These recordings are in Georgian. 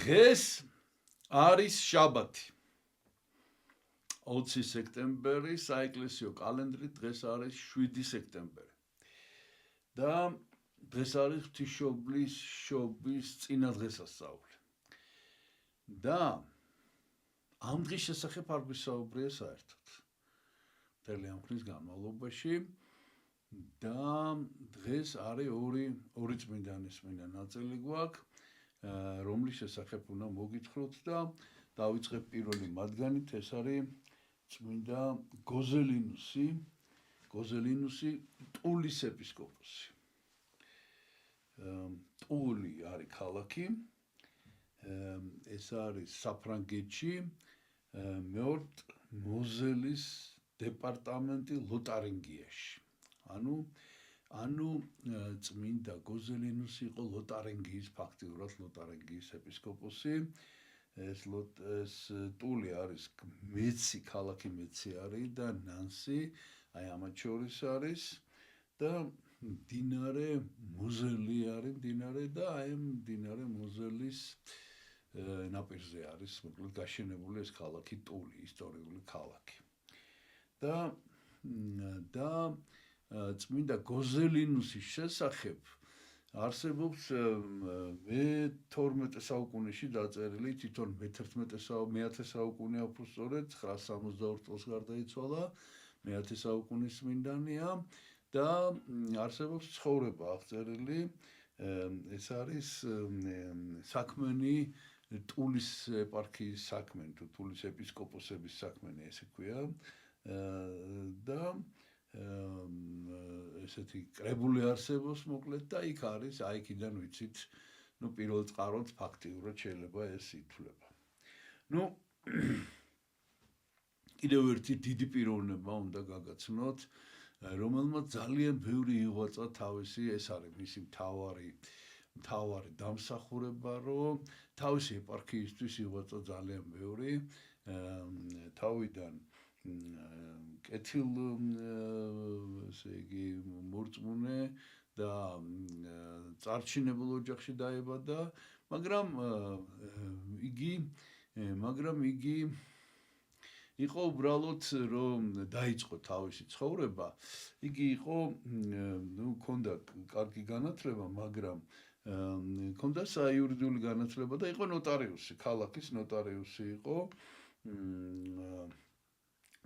დღეს არის შაბათი 20 სექტემბერი საეკლესიო კალენდრით დღეს არის 7 სექტემბერი და დღეს არის ღვთისმშობლის წინადღესასწაული და ამ დღის შესახებ არ გვისაუბრია საერთოდ მთელი ამ ხნის განმავლობაში და დღეს არის ორი წმინდანის ნაწილი გვაქვს რომლის შესახებ უნდა მოგითხროთ და დავიწყებ პირველი მათგანით ეს არის წმინდა გოზელინუსი ტულის ეპისკოპოსი ტული არის ქალაქი ეს არის საფრანგეთში მეორტ მოზელის დეპარტამენტი ლოტარინგიაში ანუ წმინდა გოზელინუსი იყო ლოტარინგიის ფაქტიურად ლოტარინგიის ეპისკოპოსი ეს ტული არის მეცი ქალაქი მეცი არის და ნანსი აი ამათ შორის არის და მდინარე მოზელი არის მდინარე და აი მდინარე მოზელის ნაპირზე არის მოკლედ გაშენებული ეს ქალაქი ტული ისტორიული ქალაქი და წმინდა გოზელინუსის შესახებ არსებობს მე-12 საუკუნეში დაწერილი თვითონ მე-11 საუკუნე აფროსწორედ 962 წელს გარდაიცვალა მე-10 საუკუნის წმინდანია და არსებობს ცხოვრება აღწერილი ეს არის საქმენი ტულის ეპარქიის საქმენი თუ ტულის ეპისკოპოსების საქმენი ესე ქვია და ესეთი კრებული არსებობს მოკლედ და იქ არის აი იქიდან ვიცით პირველ წყაროც ფაქტიურად შეიძლება ეს ითვლება კიდევ ერთი დიდი პიროვნება უნდა გაგაცნოთ რომელმაც ძალიან ბევრი იღვაწა თავისი ეს არის მისი მთავარი დამსახურება რომ თავისი ეპარქიისთვის იღვაწა ძალიან ბევრი თავიდან კეთილ ესე იგი მორწმუნე და წარჩინებულ ოჯახში დაიბადა მაგრამ იგი იყო უბრალოდ რომ დაიწყო თავისი ცხოვრება იგი იყო ჰქონდა კარგი განათლება მაგრამ ჰქონდა საიურიდიული განათლება და იყო ნოტარიუსი ქალაქის ნოტარიუსი იყო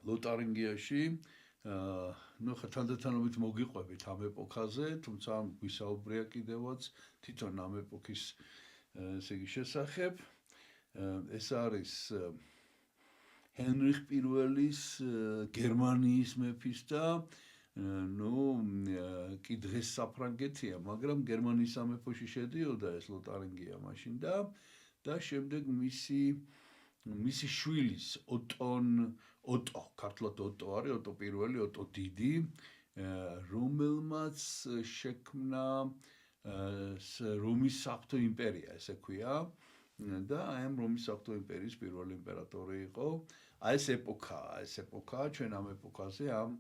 ლოტარინგიაში თანდათანობით მოგიყვებით ამ ეპოქაზე თუმცა გვისაუბრია კიდევაც თვითონ ამ ეპოქის ესე იგი შესახებ ეს არის ჰენრიხ პირველის გერმანიის მეფის და კი დღეს საფრანგეთია მაგრამ გერმანიის სამეფოში შედიოდა ეს ლოტარინგია მაშინ და შემდეგ მისი შვილის ოტო ქართულად ოტო არის ოტო პირველი ოტო დიდი რომელმაც შექმნა რომის საღვთო იმპერია ესე ქვია და აი ამ რომის საღვთო იმპერიის პირველი იმპერატორი იყო აი ეს ეპოქა ჩვენ ამ ეპოქაზე ამ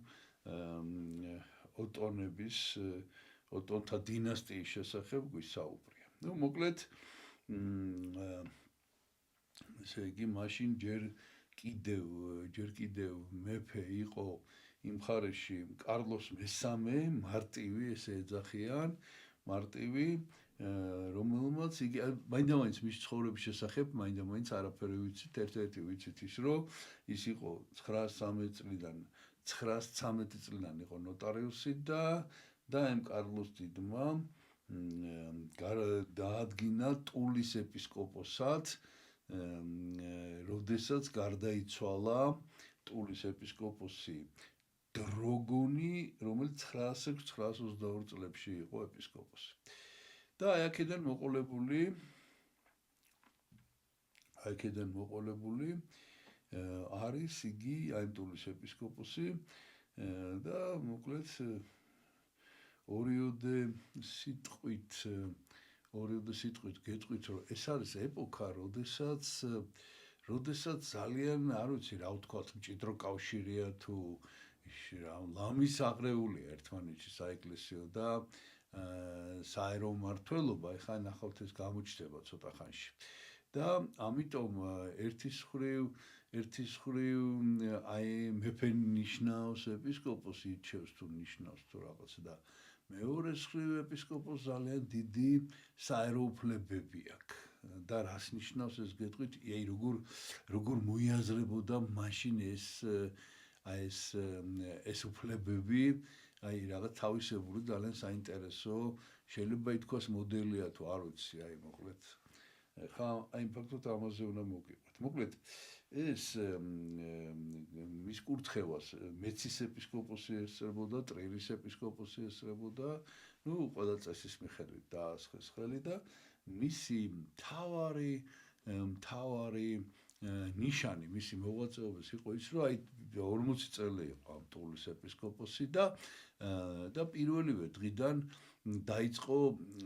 ოტონთა დინასტიის შესახებ გვისაუბრია მოკლედ ესე იგი მაშინ ჯერ კიდევ მეფე იყო იმ მხარეში კარლოს მესამე მარტივი ესე ეძახიან მარტივი რომელმაც იგი მაინდამაინც მის ცხოვრების შესახებ მაინდამაინც არაფერი ვიცით ერთ-ერთი ვიცით ის რომ ის იყო 913 წლიდან იყო ნოტარიუსი და ამ კარლოს დიდმა დაადგინა ტულის ეპისკოპოსად როდესაც გარდაიცვალა ტულის ეპისკოპოსი დროგონი რომელიც 922 წლებში იყო ეპისკოპოსი და აი აქედან მოყოლებული არის იგი აი ტულის ეპისკოპოსი და მოკლედ ორიოდე სიტყვით გეტყვით რომ ეს არის ეპოქა როდესაც ძალიან არ ვიცი რა ვთქვათ მჭიდრო კავშირია თუ ლამის აღრეულია ერთმანეთში საეკლესიო და საერო მმართველობა ეხლა ნახავთ ეს გამოჩნდება ცოტა ხანში და ამიტომ ერთის ხრივ აი მეფე ნიშნავს ეპისკოპოსი ირჩევს თუ ნიშნავს თუ რაღაც და მეორეს ხრივ ეპისკოპოსს ძალიან დიდი საერო უფლებები აქვს და რას ნიშნავს ეს გეტყვით აი როგორ მოიაზრებოდა მაშინ ეს უფლებები აი რაღაც თავისებური ძალიან საინტერესო შეიძლება ითქვას მოდელია თუ არ ვიცი აი მოკლედ ხა აი ფაქტობრივად ამაზე უნდა მოვიყოთ მოკლედ ეს მის კურთხევას მეცის ეპისკოპოსი ესწრებოდა ტრირის ეპისკოპოსი ესწრებოდა ნუ ყველა წესის მიხედვით დაასხეს ხელი და მისი მთავარი ნიშანი მისი მოღვაწეობის იყო ის რომ აი 40 წელი იყო ამ ტულის ეპისკოპოსი და პირველივე დღიდან დაიწყო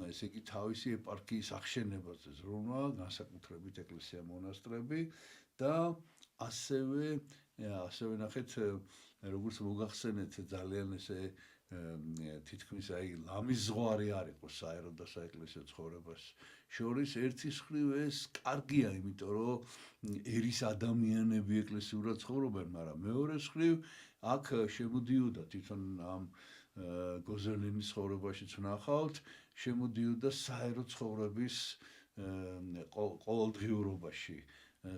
ესე იგი თავისი ეპარქიის აღშენებაზე ზრუნვა განსაკუთრებით ეკლესია მონასტრები და ასევე ნახეთ როგორც მოგახსენეთ ძალიან ესე თითქმის აი ლამის ზღვარი არ იყო საერო და საეკლესიო ცხოვრებას შორის ერთის ხრივ ეს კარგია იმიტომ რომ ერის ადამიანები ეკლესიურად ცხოვრობენ მაგრამ მეორეს ხრივ აქ შემოდიოდა თვითონ ამ გოზელინის ცხოვრებაშიც ვნახავთ შემოდიოდა საერო ცხოვრების ყოველდღიურობაში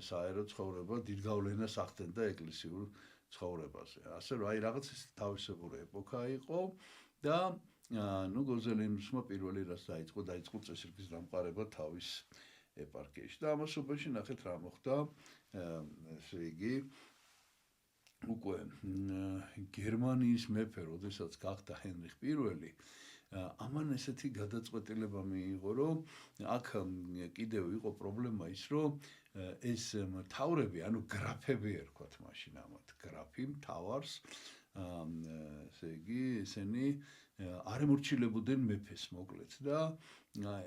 საერო ცხოვრება დიდ გავლენას ახდენდა ეკლესიურ ცხოვრებაზე. ასე რომ აი რაღაც თავისებური ეპოქა იყო და ნუ გოზელინუსმა პირველი რაც დაიწყო წესრიგის დამყარება თავის ეპარქიაში და ამასობაში ნახეთ რა მოხდა ესე იგი უკვე გერმანიის მეფე როდესაც გახდა ჰენრიხ პირველი ამან ესეთი გადაწყვეტილება მიიღო რომ აქ კიდევ იყო პრობლემა ის რომ ეს მთავრები ანუ გრაფები ერქვათ მაშინ ამათ გრაფი მთავარს ესე იგი ესენი არ ემორჩილებოდნენ მეფეს მოკლედ და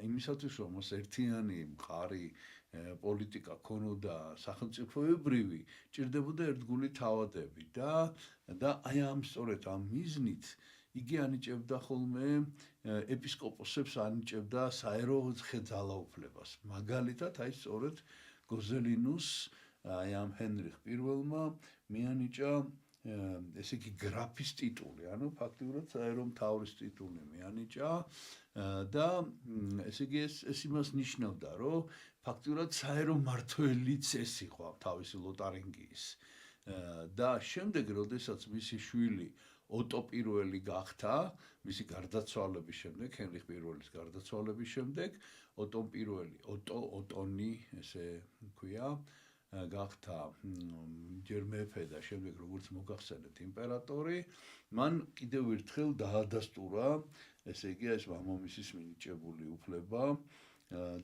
იმისათვის რომ მას ერთიანი მყარი პოლიტიკა ქონოდა სახელმწიფოებრივი ჭირდებოდა ერთგული თავადები და აი ამ სწორედ ამ მიზნით იგი ანიჭებდა ხოლმე ეპისკოპოსებს ანიჭებდა საერო ხედალაუფლებას მაგალითად აი სწორედ გოზელინუს აი ამ ჰენრიხ პირველმა მიანიჭა ესე იგი გრაფის ტიტული, ანუ ფაქტიურად საერო მთავრის ტიტული მიანიჭა და ესე იგი ეს იმას ნიშნავდა, რომ ფაქტიურად საერო მმართველიც ეს იყო თავისი ლოტარინგიის და შემდეგ, როდესაც მისი შვილი ოტო პირველი გახდა, მისი გარდაცვალების შემდეგ, ჰენრიხ პირველის გარდაცვალების შემდეგ, ოტონი, ესე ქვია, გახდა ჯერ მეფე და შემდეგ როგორც მოგახსენეთ იმპერატორი, მან კიდევ ერთხელ დაადასტურა, ესე იგი ეს მამამისის მინიჭებული უფლება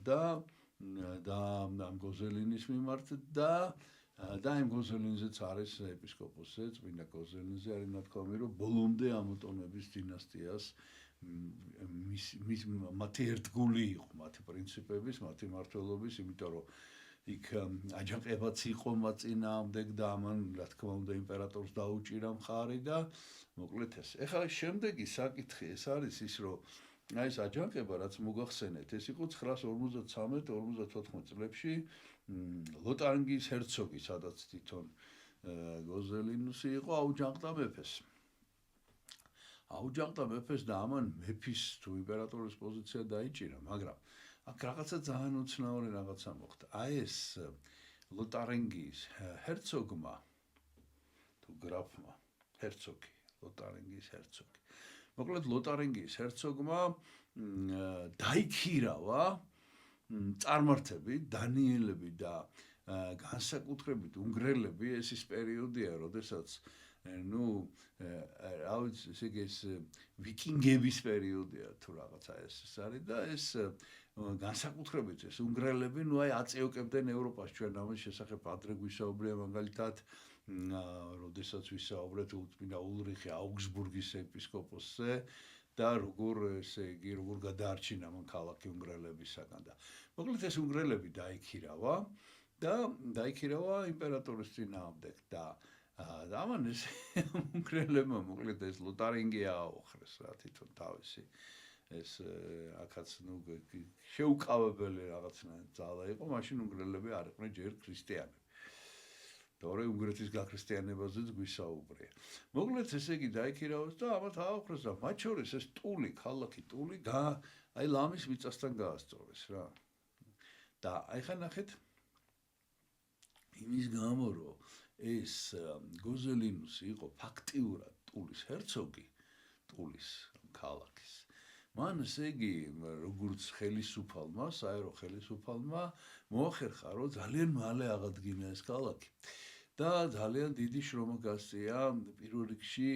და ამ გოზელინის მიმართ და იმ გოზელინზეც არის ეპისკოპოსზე, წმინდა გოზელინზე არის ნათქვამი, რომ ბოლომდე ამ ოტონების დინასტიას მათი ერთგული იყო, მათი პრინციპების, მათი მმართველობის, იმიტომ რომ იქ აჯანყებაც იყო მაწინააღმდეგ და ამან რა თქმა უნდა იმპერატორს დაუჭირა მხარი და მოკლედ ეს. ეხლა შემდეგი საკითხი ეს არის ის რომ აი ეს აჯანყება რაც მოგახსენეთ ეს იყო 953-54 წლებში ლოტარინგიის ჰერცოგი სადაც თვითონ გოზელინუსი იყო აუჯანყდა მეფეს და ამან მეფის თუ იმპერატორის პოზიცია დაიჭირა მაგრამ აქ რაღაცა ძალიან უცნაური რაღაცა მოხდა. აი ეს ლოტარინგიის ჰერცოგმა თუ გრაფმა ჰერცოგი, ლოტარინგიის ჰერცოგი. მოკლედ ლოტარინგიის ჰერცოგმა დაიქირავა წარმართები, დანიელები და განსაკუთრებით უნგრელები ეს ის პერიოდია, როდესაც ნუ რა ვიცი, ესე იგი ეს ვიკინგების პერიოდია თუ რაღაცა ეს არის და ეს განსაკუთრებით ეს უნგრელები ნუ აი აწეოკებდნენ ევროპას ჩვენ ამის შესახებ ადრე გვისაუბრია მაგალითად როდესაც ვისაუბრეთ წმინდა ულრიხი აუგსბურგის ეპისკოპოსზე და როგორ ესე იგი როგორ გადაარჩინა მან ქალაქი უნგრელებისაგან და მოკლედ ეს უნგრელები დაიქირავა იმპერატორის წინააღმდეგ და ამან ეს უნგრელებმა მოკლედ ეს ლოტარინგია აოხრეს რა თვითონ თავისი ეს აქაც ნუ შეუკავებელი რაღაცნაირად ძალა იყო, მაშინ უნგრელები არ იყვნენ ჯერ ქრისტიანები. თორე უნგრეთის გაქრისტიანებაზეც გვისაუბრია. მოკლედ ესე იგი დაიქირავეს და ამათ ააოხრეს და მათ შორის ეს ტული, ქალაქი ტული აი ლამის მიწასთან გაასწორეს რა. და აი ხა ნახეთ იმის გამო რომ ეს გოზელინუსი იყო ფაქტიურად ტულის ჰერცოგი, ტულის ქალაქის. მან ესე იგი როგორც ხელისუფალმა, საერო ხელისუფალმა მოახერხა რომ ძალიან მალე აღადგინა ეს ქალაქი. და ძალიან დიდი შრომა გასწია პირველ რიგში,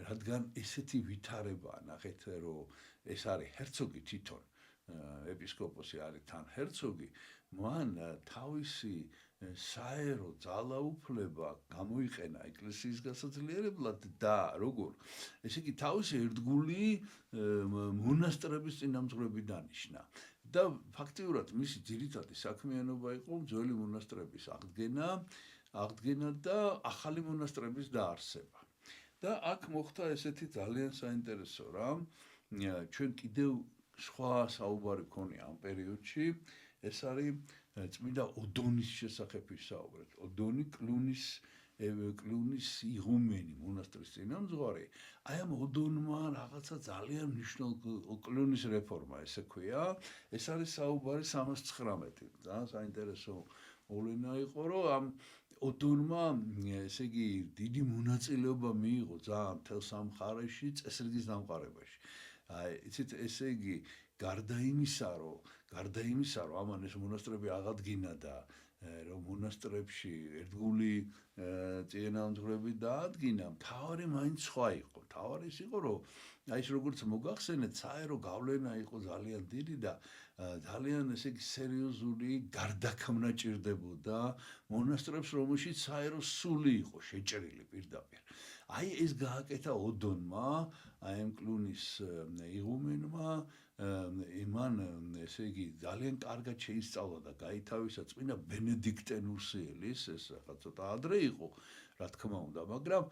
რადგან ესეთი ვითარებაა, ნახეთ რომ ეს არის ჰერცოგი თვითონ, ეპისკოპოსი არის თან ჰერცოგი, მან თავისი საერო ძალაუფლება გამოიყენა ეკლესიის გასაძლიერებლად და როგორ ესე იგი თავისი ერთგული მონასტრების წინამძღვრები დანიშნა. და ფაქტიურად მისი ძირითადი საქმიანობა იყო ძველი მონასტრების აღდგენა და ახალი მონასტრების დაარსება. და აქ მოხდა ესეთი ძალიან საინტერესო რამ, ჩვენ კიდევ სხვა საუბარი გქონია ამ პერიოდში, ეს არის წმინდა ოდონის შესახებ ვისაუბრეთ. ოდონი კლუნის იღუმენი მონასტრის წინამძღვარი, აი ამ ოდონმა რაღაცა ძალიან მნიშვნელოვანი კლუნის რეფორმა ესე ქვია, ეს არის საუბარი 319. ძალიან საინტერესო მოვლენა იყო, რომ ამ ოდონმა ესე იგი დიდი მონაწილეობა მიიღო ძალიან მთელ სამხარეში წესრიგის დამყარებაში. აი იცით ესე იგი გარდა იმისა, რომ ამან ეს მონასტრები აღადგინა და რომ მონასტრებში ერთგული წინამძღვრები დაადგინა, მთავარი მაინც სხვა იყო. მთავარი ის იყო, რომ აი ეს როგორც მოგახსენეთ, საერო გავლენა იყო ძალიან დიდი და ძალიან ესე იგი სერიოზული გარდაქმნა ჭირდებოდა მონასტრებს, რომელშიც საერო სული იყო შეჭრილი პირდაპირ. აი ეს გააკეთა ოდონმა, აი ამ კლუნის იღუმენმა, მან ესე იგი ძალიან კარგად შეისწავლა და გაითავისა წმინდა ბენედიქტე ნურსიელის, ეს ახლა ცოტა ადრე იყო, რა თქმა უნდა, მაგრამ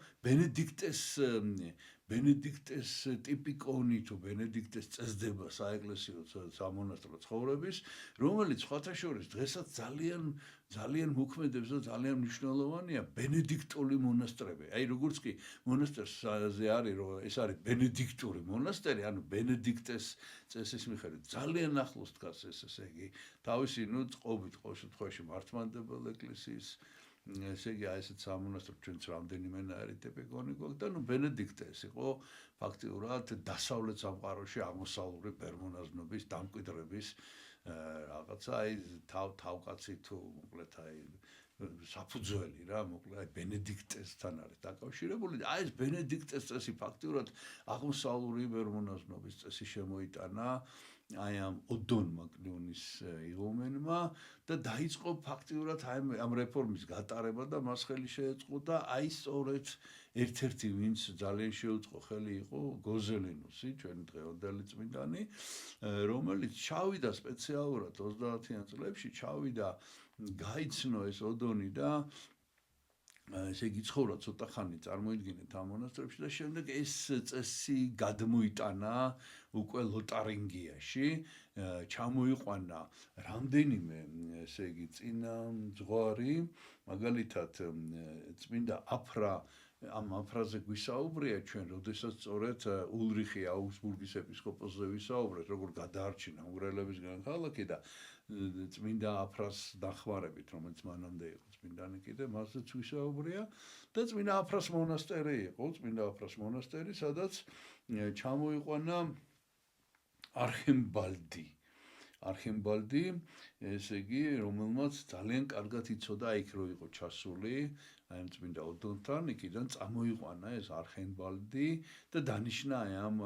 ბენედიქტეს ტიპიკონი თუ ბენედიქტეს წესდება საეკლესიო სამონასტრო ცხოვრების, რომელიც სხვათა შორის დღესაც ძალიან მოქმედებს და ძალიან მნიშვნელოვანია ბენედიქტური მონასტრები. აი როგორც კი მონასტერზე არის, რომ ეს არის ბენედიქტური მონასტერი, ანუ ბენედიქტეს წესის მიხედვით ძალიან ახლოს დგას ესე იგი თავისი წყობით ყოველ შემთხვევაში მართლმადიდებელ ეკლესიის ესე იგი აი ესეც სამონასტრო ჩვენც რამდენიმენაირი ტიპიკონი გვაქვს და ბენედიქტე ეს იყო ფაქტიურად დასავლეთ სამყაროში აღმოსავლური ბერმონაზნობის დამკვიდრების რაღაცა აი თავკაცი თუ მოკლედ აი საფუძველი რა, მოკლედ აი ბენედიქტესთან არის დაკავშირებული და აი ეს ბენედიქტეს წესი ფაქტიურად აღმოსავლური ბერმონაზნობის წესი შემოიტანა აი ამ ოდონმა კლუნის იღუმენმა და დაიწყო ფაქტიურად აი ამ რეფორმის გატარება და მას ხელი შეეწყო და აი სწორედ ერთ-ერთი ვინც ძალიან შეუწყო ხელი იყო გოზელინუსი, ჩვენი დღევანდელი წმინდანი, რომელიც ჩავიდა სპეციალურად 30-იან წლებში, ჩავიდა გაიცნო ეს ოდონი და ესე იგი ცხოვრა ცოტა ხანი წარმოიდგინეთ ამ მონასტრებში და შემდეგ ეს წესი გადმოიტანა უკვე ლოტარინგიაში, ჩამოიყვანა რამდენიმე ესე იგი წინამძღვარი, მაგალითად წმინდა აფრა ამ აფრაზე გვისაუბრია ჩვენ, როდესაც სწორედ ულრიხი აუგსბურგის ეპისკოპოსზე ვისაუბრეთ, როგორ გადაარჩინა უნგრელებისგან ქალაქი და წმინდა აფრას დახმარებით, რომელიც მანამდე იყო წმინდანი კიდე, მასზეც ვისაუბრია და წმინდა აფრას მონასტერი იყო, წმინდა აფრას მონასტერი, სადაც ჩამოიყვანა არხიმბალდი, ესე იგი, რომელმაც ძალიან კარგად იცოდა იქ რო იყო ჩასული, აი ამ წმინდა ოდონთან, იქიდან წამოიყვანა ეს არხიმბალდი და დანიშნა აი ამ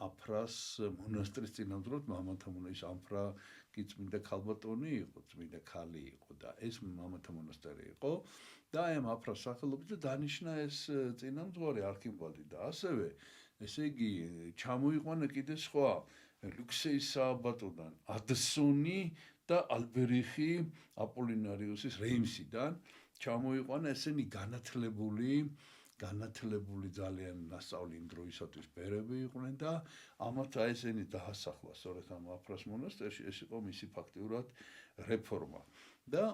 აფრას მონასტრის წინამძღვრად, მამათა მონასტრის აფრა კი წმინდა ქალბატონი იყო, წმინდა ქალი იყო და ეს მამათა მონასტერი იყო და აი ამ აფრას სახელობით და დანიშნა ეს წინამძღვარი არხიმბალდი და ასევე ესე იგი ჩამოიყვანა კიდე სხვა ლუქსეის სააბატოდან ადსონი და ალბერიხი აპოლინარიუსის რეიმსიდან ჩამოიყვანა ესენი განათლებული განათლებული ძალიან ნასწავლი იმ დროისათვის ბერები იყვნენ და ამათ ესენი დაასახლა სწორედ ამ აფრას მონასტერში, ეს იყო მისი ფაქტიურად რეფორმა. და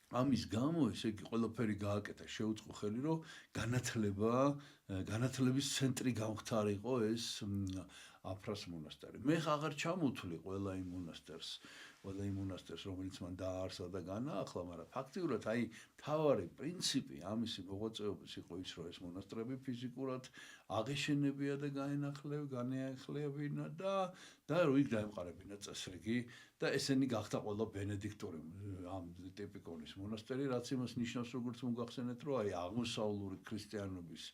ამის გამო ესე იგი ყველაფერი გააკეთა, შეუწყო ხელი, რომ განათლების ცენტრი გამختارიყო ეს აფრას მონასტერი. მე აღარ ჩამოვთვლი ყველა იმ მონასტერს, რომელიც მან დააარსა და განაახლა, მაგრამ ფაქტიურად აი თავარი პრინციპი ამისი მოღვაწეობის იყო ის, რომ ეს მონასტრები ფიზიკურად აღეშენებია და განეახლებინა და რომ იქ დაემყარებინა წესრიგი და ესენი გახდა ყველა ბენედიქტური ამ ტიპიკონის მონასტერი, რაც იმას ნიშნავს, როგორც მოგახსენეთ, რომ აი აღმოსავლური ქრისტიანობის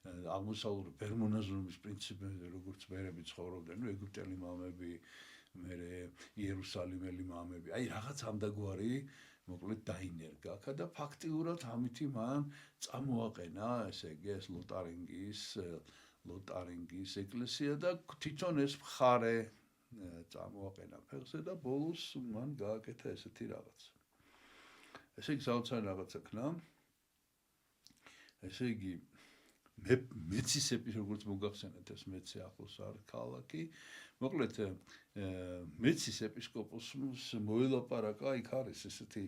აღმოსავლური ბერმონაზრობის პრინციპებზე როგორც ბერები ცხოვრობდნენ, ეგვიპტელი მამები, მერე იერუსალიმელი მამები, აი რაღაც ამდაგვარი მოკლედ დაინერგა აქა და ფაქტიურად ამითი მან წამოაყენა, ესე იგი ეს ლოტარინგის ეკლესია და თვითონ ეს მხარე წამოაყენა ფეხზე და ბოლოს მან გააკეთა ესეთი რაღაც. ესე იგი საოცარი რაღაცა ქნა. ესე იგი მეცისეპის როგორც მოგახსენეთ ეს მეცე ახლოს არის ქალაქი. მოკლედ მეცის ეპისკოპოსს მოელაპარაკა, იქ არის ესეთი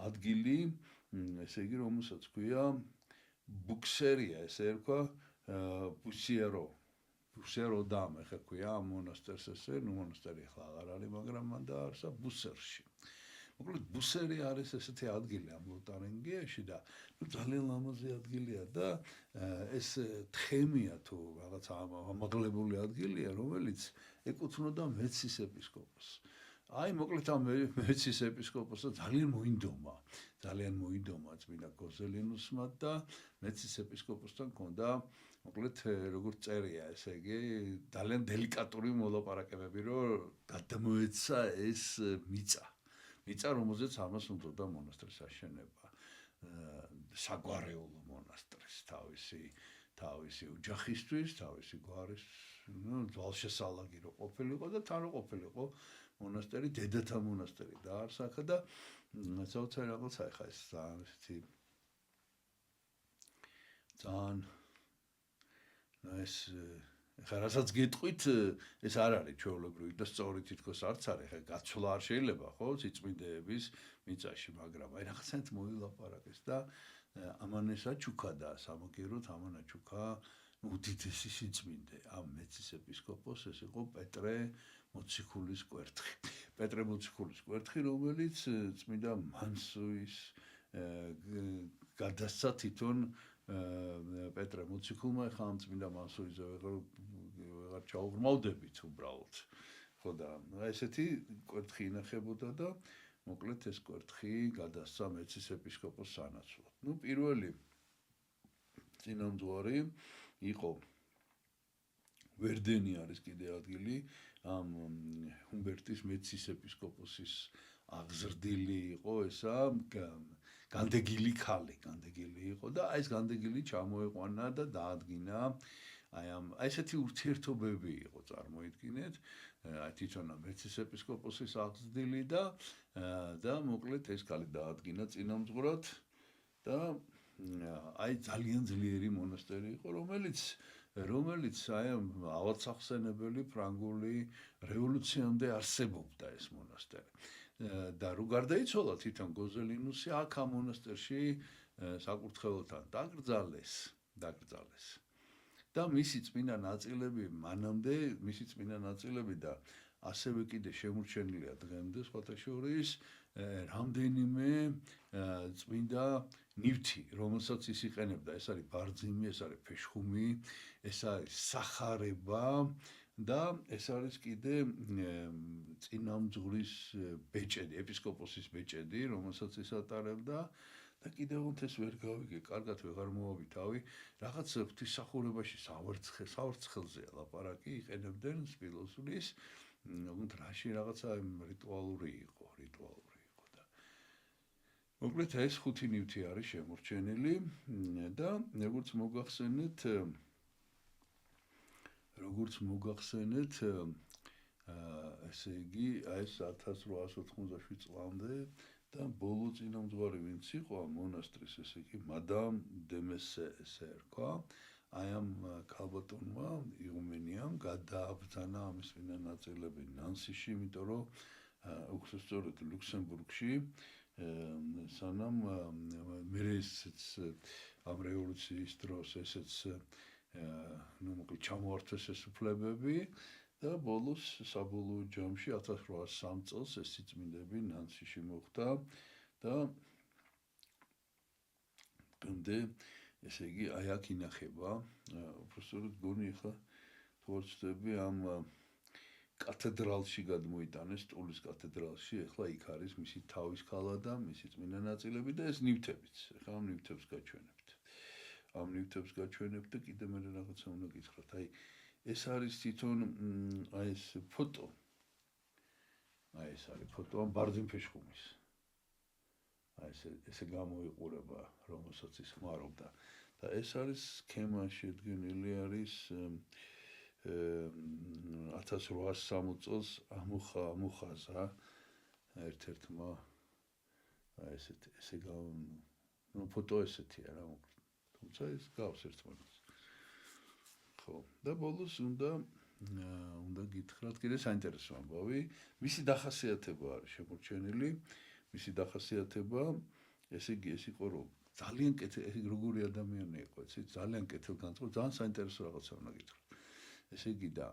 ადგილი, ესე იგი რომელსაც ქვია ბუქსერია, ესე ერქვა ბუსერო დამ, ეხლა ქვია ამ მონასტერს ესე, მონასტერი ახლა აღარ არის, მაგრამ მან დააარსა ბუსერში. მოკლედ ბუსერი არის ესეთი ადგილი ამ ლოტარინგიაში და ძალიან ლამაზი ადგილია და ეს თხემია თუ რაღაც ამაღლებული ადგილია, რომელიც ეკუთვნოდა მეცის ეპისკოპოსს. აი მოკლედ ამ მეცის ეპისკოპოსს ძალიან მოინდომა წმინდა გოზელინუსმა და მეცის ეპისკოპოსთან ჰქონდა მოკლედ როგორც წერია, ესე იგი ძალიან დელიკატური მოლაპარაკებები, რომ გადამოეცა ეს მიწა, რომელზეც ამას უნდოდა მონასტრის აშენება. საგვარეულო მონასტრის თავისი ოჯახისთვის, თავისი გვარის, ძალშესალაგი რო ყოფილიყო და თან რო ყოფილიყო მონასტერი, დედათა მონასტერი დაარსა აქა და საოცარი რაღაცა ხა ეს ძალიან ეს ხა რასაც გეტყვით, ეს არ არის ჩვეულებრივი და სწორი თითქოს არც არის, ხა გაცვლა არ შეიძლება, ხო, სიწმინდეების მიწაში, მაგრამ აი რაღაცნაირად მოილაპარაკეს და ამან ეჩუქა და სამაგიეროდ ამან ეჩუქა უდიდესი სიწმინდე ამ მეცის ეპისკოპოსს, ეს იყო პეტრე მოციქულის კვერთხი. პეტრე მოციქულის კვერთხი, რომელიც წმინდა მანსუის გადასცა თვითონ პეტრე მოციქულმა, ხა ამ წმინდა მანსუიზე ვეღარ ჩაუღრმავდებით უბრალოდ. ხო და ესეთი კვერთხი ინახებოდა და მოკლედ ეს კვერთხი გადასცა მეცის ეპისკოპოსს სანაცვლოდ. პირველი წინამძღვარი იყო ვერდენი არის კიდე ადგილი, ამ ჰუმბერტის მეცის ეპისკოპოსის აღზრდილი იყო ესა განდეგილი ქალი იყო და ეს განდეგილი ჩამოეყვანა და დაადგინა აი ესეთი ურთიერთობები იყო, წარმოიდგინეთ, თვითონ მეცის ეპისკოპოსის აღზრდილი და მოკლედ ეს ქალი დაადგინა წინამძღვრად და აი ძალიან ძლიერი მონასტერი იყო, რომელიც აი ავადსახსენებელი ფრანგული რევოლუციამდე არსებობდა ეს მონასტერი. და რო გარდაიცვალა თვითონ გოზელინუსი აქ ამ მონასტერში საკურთხეველთან დაკრძალეს და მისი წმინდა ნაწილები და ასევე კიდე შემორჩენილია დღემდე სხვათა შორის რამდენიმე წმინდა ნივთი, რომელსაც ის იყენებდა, ეს არის ბარძიმი, ეს არის ფეშხუმი, ეს არის სახარება და ეს არის კიდე წინამძღვრის ბეჭედი, ეპისკოპოსის ბეჭედი, რომელსაც ის ატარებდა და კიდევ ეს ვერ გავიგე, კარგად ვეღარ მოვავითავი, რაღაც ღვთისმსახურებაში სავარცხელზეა ლაპარაკი, იყენებდნენ სპილოსulis, რაში რაღაცა რიტუალური იყო და მოკლედ ეს ხუთი ნივთი არის შემორჩენილი და როგორც მოგახსენეთ ესე იგი ეს 1887 წლამდე და ბოლო წინამძღვარი ვინც იყო ამ მონასტრის, ესე იგი, მადამ დე მესე ესე ერქვა. აი ამ ქალბატონმა იღუმენიამ გადააბრძანა ამის ვინა ნაწილები ნანსიში, იმიტომ რომ უხსოვსწორედ ლუქსემბურგში სანამ მერესიც ამ რევოლუციის დროს ესეც მოკლედ ჩამოართვეს ეს უფლებები და ბოლოს საბოლოო ჯამში 1803 წელს ეს სიწმინდები ნანსიში მოხდა და გამდე ესე იგი აი აქ ინახება უბრალოდ გონი ხა თორცდები ამ კათედრალში გადმოიტანეს ტულის კათედრალში ეხლა იქ არის მისი თავის ქალა და მისი წმინდა ნაწილები და ეს ნივთებიც ეხლა ამ ნივთებს გაჩვენებთ და კიდე მე რაღაცა უნდა გითხრათ აი ეს არის თვითონ აი ეს ფოტო აი ეს არის ფოტო ამ ბარძიმ ფეშხუმის აი ესე გამოიყურება რომელსაც ის ხმარობდა და ეს არის სქემა შედგენილი არის 1860 წელს ამუხაზა ერთ-ერთმა აი ესე ნუ ფოტო ესეთია რა მოკლედ თუმცა ეს გავს ერთმანეთს ხო და ბოლოს უნდა გითხრათ კიდე საინტერესო ამბავი მისი დახასიათება არის შემორჩენილი მისი დახასიათება ესე იგი ეს იყო რომ ძალიან როგორი ადამიანი იყო ეს ძალიან კეთილგანწყობილი ძალიან საინტერესო რაღაცა უნდა გითხრათ ესე იგი და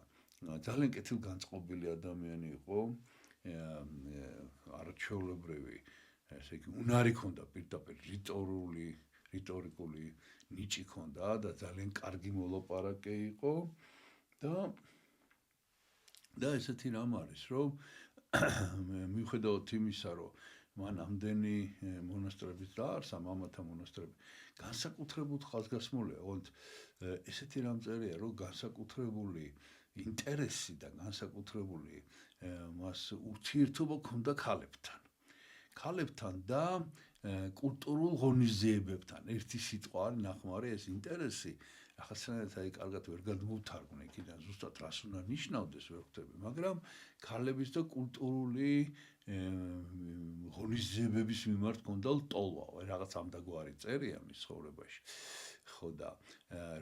ძალიან კეთილგანწყობილი ადამიანი იყო არჩეულებრივი ესე იგი უნარი ჰქონდა პირდაპირ რიტორიკული ნიჭი ჰქონდა და ძალიან კარგი მოლაპარაკე იყო და ესეთი რამ არის რომ მიუხედავად იმისა რომ მან ამდენი მონასტრების დაარსა მამათა მონასტრები განსაკუთრებულ ხაზგასმულია ოღონდ ესეთი რამ წერია რომ განსაკუთრებული ინტერესი და განსაკუთრებული მას ურთიერთობა ჰქონდა ქალებთან და კულტურულ ღონისძიებებთან ერთი სიტყვა არის ნახმარი ეს ინტერესი ახასიანად აი კარგად ვერ გადმოვთარგმნე იქიდან ზუსტად რას უნდა ნიშნავდეს ვერ ხვდები მაგრამ ქალების და კულტურული ღონისძიებების მიმართ ჰქონდა ლტოლვა რაღაც ამდაგვარი წერია მის ცხოვრებაში ხო და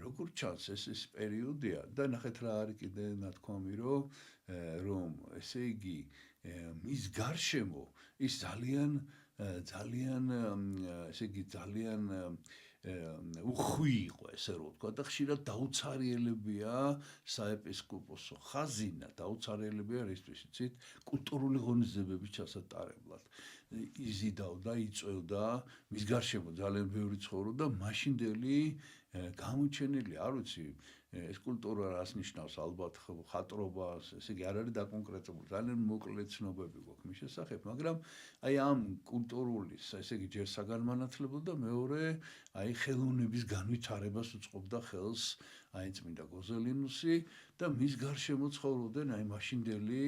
როგორ ჩანს ეს პერიოდია და ნახეთ რა არის კიდე ნათქვამი რომ ესე იგი მის გარშემო ის ძალიან ესე იგი ძალიან უხვი იყო ესე რომ ვთქვა და ხშირად დაუცარიელებია საეპისკოპოსო ხაზინა დაუცარიელებია რისთვის იცით კულტურული ღონისძიებების ჩასატარებლად იზიდავდა იწევდა მის გარშემო ძალიან ბევრი ცხოვრობდა მაშინდელი გამოჩენილი არ ვიცი ეს კულტურა რას ნიშნავს ალბათ ხატრობას ესე იგი არ არის დაკონკრეტებული ძალიან მოკლე ცნობები გვაქვს მის შესახებ მაგრამ აი ამ კულტურული ესე იგი ჯერ საგანმანათლებლო და მეორე აი ხელოვნების განვითარებას უწყობდა ხელს აი წმინდა გოზელინუსი და მის გარშემო ცხოვრობდნენ აი მაშინდელი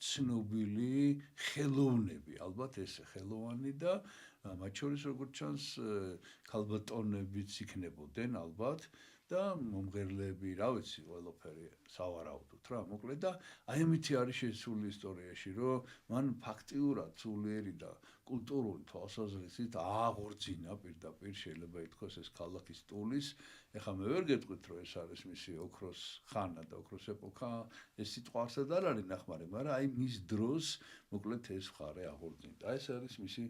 ცნობილი ხელოვნები ალბათ ესე ხელოვანი და მათ შორის როგორც ჩანს ქალბატონებიც იქნებოდნენ ალბათ და მომღერლები, რა ვიცი, ყველაფერი სავარაუდოდ რა, მოკლედ და აი ამითი არის შესული ისტორიაში, რომ მან ფაქტიურად სულიერი და კულტურული თვალსაზრისით აღორძინა პირდაპირ შეიძლება ითქვას ეს ქალაქის ტულის. ეხლა მე ვერ გეტყვით, რომ ეს არის მისი ოქროს ხანა და ოქროს ეპოქა, ეს სიტყვა არსად არ არის ნახმარი, მაგრამ აი მის დროს მოკლედ ეს მხარე აღორძინდა. ეს არის მისი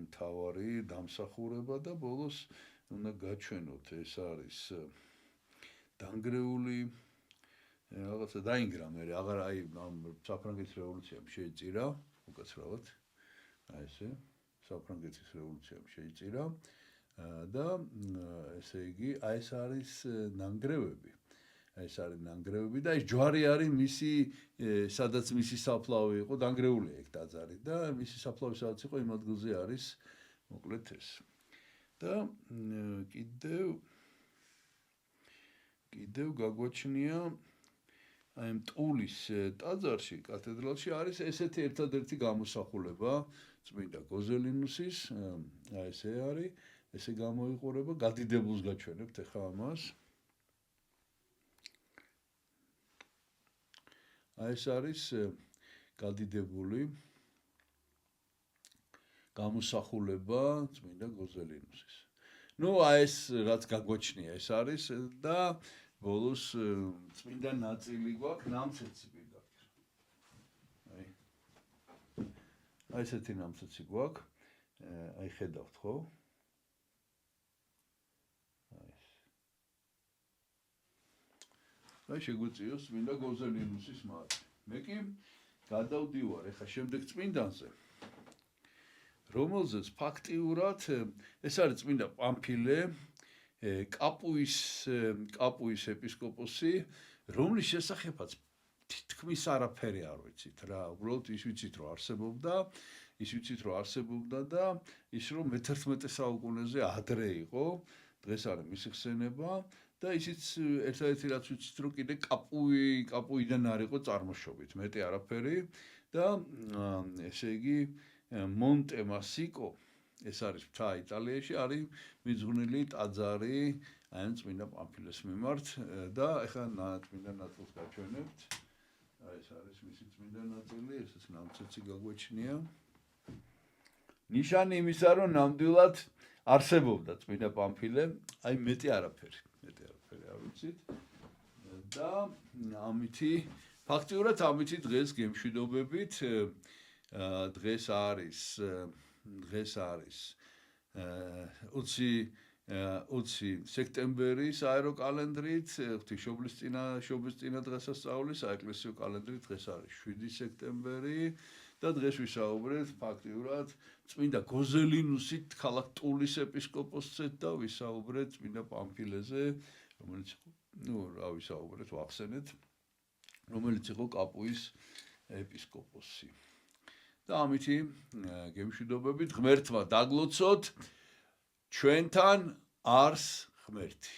მთავარი დამსახურება და ბოლოს უნდა გაჩვენოთ ეს არის დანგრეული რაღაცა დაინგრა მე აღარ აი საფრანგეთის რევოლუციამ შეიწირა უკაცრავად აი ესე საფრანგეთის რევოლუციამ შეიწირა და ესე იგი აი ეს არის ნანგრევები ეს არის ნანგრევები და ეს ჯვარი არის მისი სადაც მისი საფლავი იყო დანგრეულია ეგ ტაძარი და მისი საფლავი სადაც იყო იმ ადგილზე არის მოკლედ ეს და კიდევ გაგვაჩნია აი ტულის ტაძარში კათედრალში არის ესეთი ერთადერთი გამოსახულება წმინდა გოზელინუსის აი ესე არის ესე გამოიყურება გადიდებულს გაჩვენებთ ახლა ამას აი ეს არის გადიდებული გამოსახულება წმინდა გოზელინუსის. ნუ აი ეს რაც გაგვაჩნია ეს არის და ბოლოს წმინდა ნაწილი გვაქვს ნამცეცი პირდაპირ. აი ესეთი ნამცეცი გვაქვს. აი ხედავთ ხო? აი შეგვიწიოს წმინდა გოზელინუსის მარტი. მე კი გადავდივარ ახლა შემდეგ წმინდანზე. რომელზეც ფაქტიურად ეს არის წმინდა პამფილე, კაპუის ეპისკოპოსი, რომლის შესახებაც თითქმის არაფერი არ ვიცით რა, უბრალოდ ის ვიცით რომ არსებობდა და ის რომ მე-11 საუკუნეზე ადრე იყო, დღეს არის მისი ხსენება და ისიც ერთადერთი რაც ვიცით რომ კიდე კაპუიდან არ იყო წარმოშობით, მეტი არაფერი და ესე იგი მონტე მასიკო ეს არის მთა იტალიაში არის მიძღვნილი ტაძარი აი წმინდა პამფილეს მიმართ და ეხლა წმინდა ნაწილს გაჩვენებთ აი ეს არის მისი წმინდა ნაწილი ესეც ნამცეცი გაგვეჩნია ნიშანი იმისა რომ ნამდვილად არსებობდა წმინდა პამფილე აი მეტი არაფერი არ ვიცით და ამითი ფაქტიურად ამითი დღეს გემშვიდობებით დღეს არის 20 სექტემბერის აეროკალენდრით ღვთისმშობლისწინა დღესასწაულის საეკლესიო კალენდრით დღეს არის 7 სექტემბერი და დღეს ვისაუბრეთ ფაქტიურად წმინდა გოზელინუსით ქალაქ ტულის ეპისკოპოსზე და ვისაუბრეთ წმინდა პამფილეზე რომელიც ვისაუბრეთ ვახსენეთ რომელიც იყო კაპუის ეპისკოპოსი და ამითი გემშვიდობებით ღმერთმა დაგლოცოთ ჩვენთან არს ღმერთი